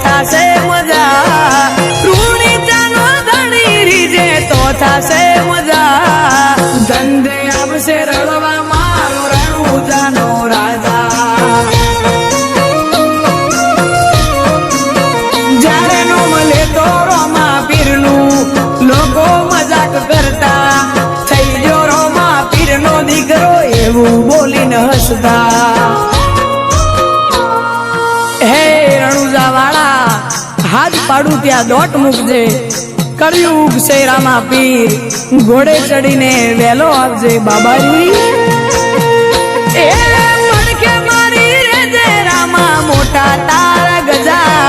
થાશે મજા, રૂણી ચાનો ધણી રીજે તો થાશે મજા, ધંધે આવશે રળવા મારો રણુજાનો રાજા, જ્યારે નો મળે તો રોમા પીરનું લોકો મજાક કરતા, થઈ ગયો રોમા પીરનો દીકરો એવું બોલીને હસતા. હે રણુજા વાળા હાથ પાડું ત્યાં દોટ મૂકજે, કળિયુગ શેરામાં પીર ઘોડે ચડીને વેલો આવજે બાબાજી. એ પડખે મારી રેજે રામા મોટા તારા ગજા,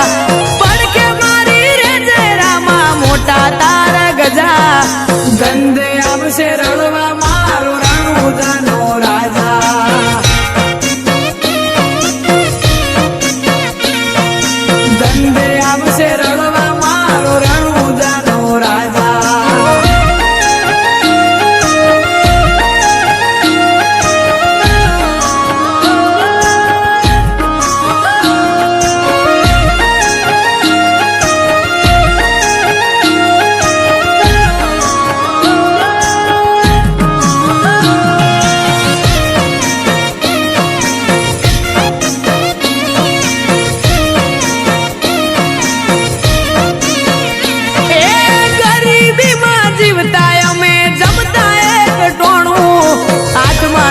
પડખે મારી રેજે રામા મોટા તારા ગજા, ધંધે આવશે રળવા મારો રણુજાનો રાજા, ધંધે આવશે રળવા મારો રણુજાનો રાજા.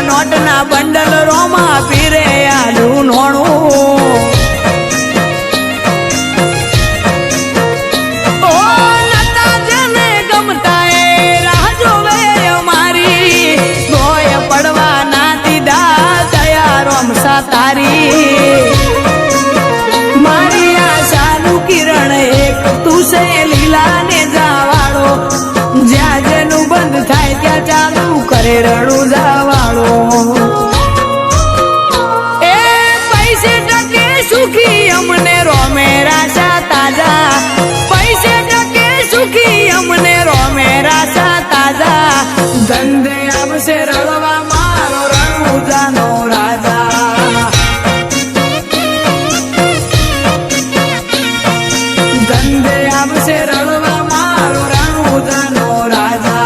નોટના બંડલ રોમા પીરે આલું નોણું, ઓ નતા જેને ગમતા એ રાહ જોવે અમારી, ગોય પડવા ના દીધા દયા રોમસા તારી, મારી આશાનું કિરણ એક તું છે લીલા ને જાવાળો, જ્યાં જેનું બંધ થાય ત્યાં ચાલુ કરે રણુજા વાળો. એ પૈસે ટકે સુખી અમને રોમે રાશા તાજા, પૈસે ટકે સુખી અમને રોમે રાશા તાજા, ધંધે આવશે રળવા મારો રણુજાનો રાજા, ધંધે આવશે રળવા મારો રણુજાનો રાજા.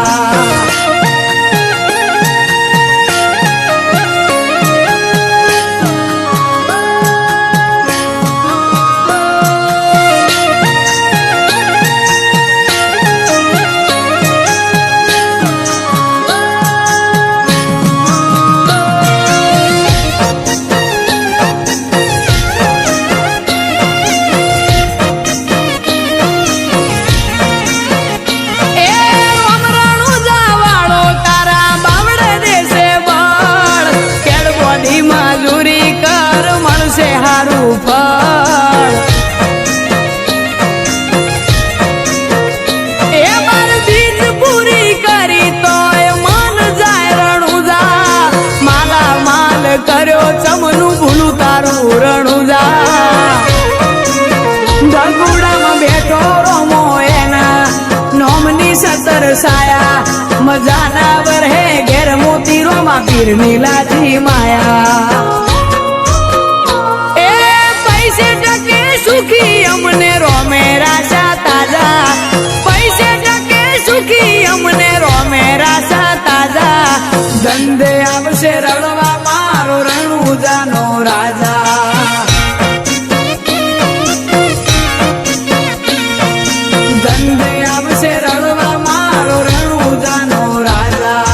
કર્યો ચમનું ભૂલું તારું રણુજા, ગગુડામાં બેઠો રોમો એના નોમની સતર સાયા, મજાના વરહે ઘેર મોતી રોમા પીરની લાજી માયા. એ પૈસે ટકે સુખી અમને રોમે રાશા તાજા, પૈસે ટકે સુખી અમને રોમે રાશા તાજા, ધંધે આવશે રળવા મારો રણુજાનો રાજા, ધંધે આવશે રળવા મારો રણુજાનો રાજા.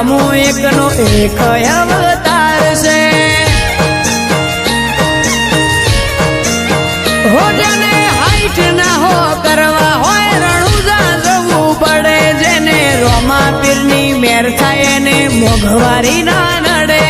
રોમો એકનો એક અવતાર છે હો જેને હાઈટ ના હો કરવા હોય રણુજા જવું પડે જેને રોમા પીરની મેર થાય એને મોઘવારી ના નડે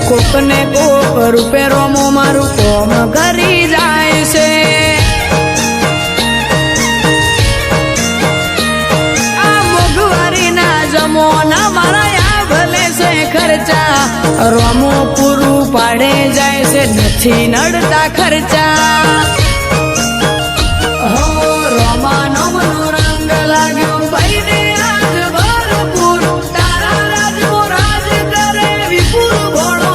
કોકને કોક રૂપે રોમો મારું કોમ કરી જાય છે આ મોઘવારી ના જમોના મારા આ ભલે છે ખર્ચા રોમો પૂરું પાડે જાય છે નથી નડતા ખર્ચા હો રોમાનો મનો રંગ લાગ્યો ભાઈને આજ ભરપૂર તારા રાજમો રાજ કરે વિપુલ ભણો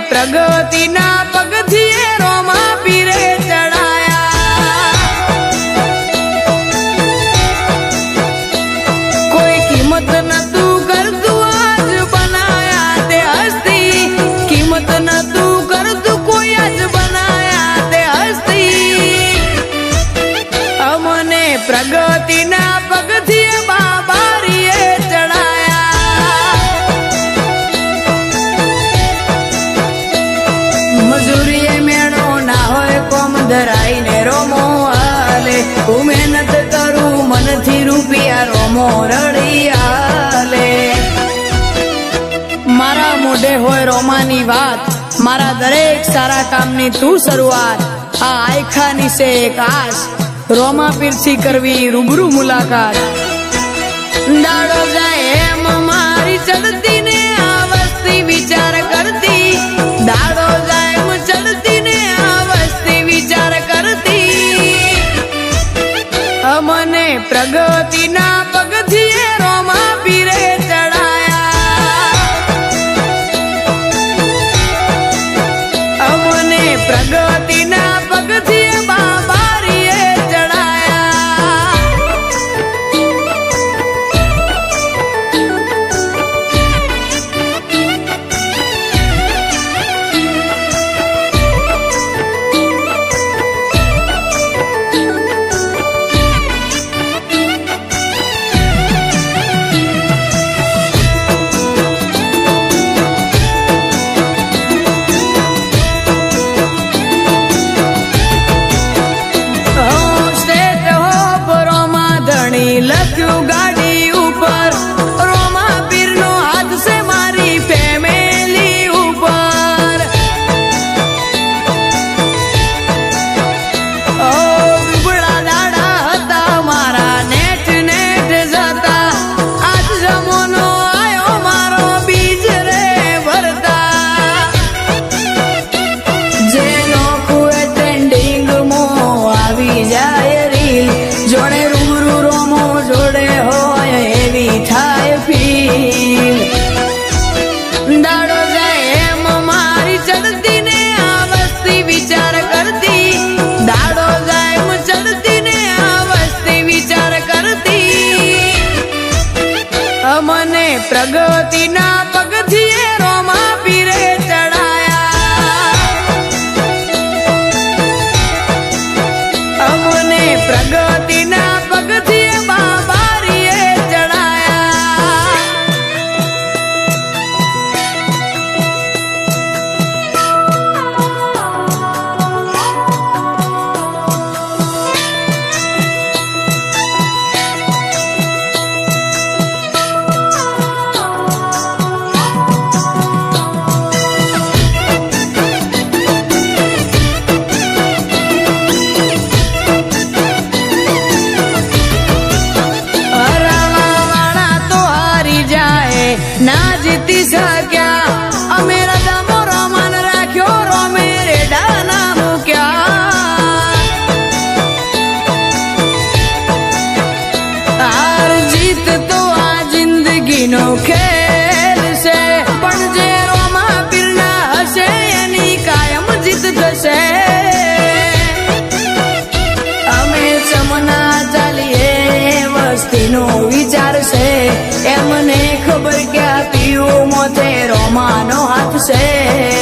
પ્રગતિના પગથિયે રોમા પીરે ચડાયા કોઈ કિંમત નતું કરતું આજ બનાયા તે હસ્તી કિંમત નતું કરતું કોઈ આજ બનાયા તે હસ્તી અમને પ્રગતિના પગથિયે બાબારીએ ધરાઈને રોમો હાલે હું મહેનત કરું મનથી રૂપિયા રોમો રડી હાલે મારા મોઢે હોય રોમાની વાત મારા દરેક સારા કામની તું શરૂઆત આ આયખાની છે એક આશ રોમા પીરથી કરવી રૂબરૂ મુલાકાત દાડો જાય એમ મારી ચડતી ને આ વસ્તી વિચાર કરતી દાડો જાય એમ ચડતી ને આ વસ્તી વિચાર કરતી અમને પ્રગતિના પગથિયે રોમા પીરે ચડાયા અમને પ્રગતિના પગથિયે બાબારીએ અમને પ્રગતિના પગથિયે રોમા પીરે ચડાયા, અમને પ્રગતિના પગથિયે બાબારીએ ચડાયા. ના જીતી શક્યા અમે રજામો રોમાન રાખ્યો, રોમે રેડા ના મૂક્યા. હાર જીત તો આ જિંદગીનો ખેલ છે, પણ જે રોમા પીરના હશે એની કાયમ જીત થશે. અમે ચમના ચાલીએ વસ્તીનો વિચાર છે, એમને ખબર ક્યાં પીવું મોતે રોમાનો હાથ છે.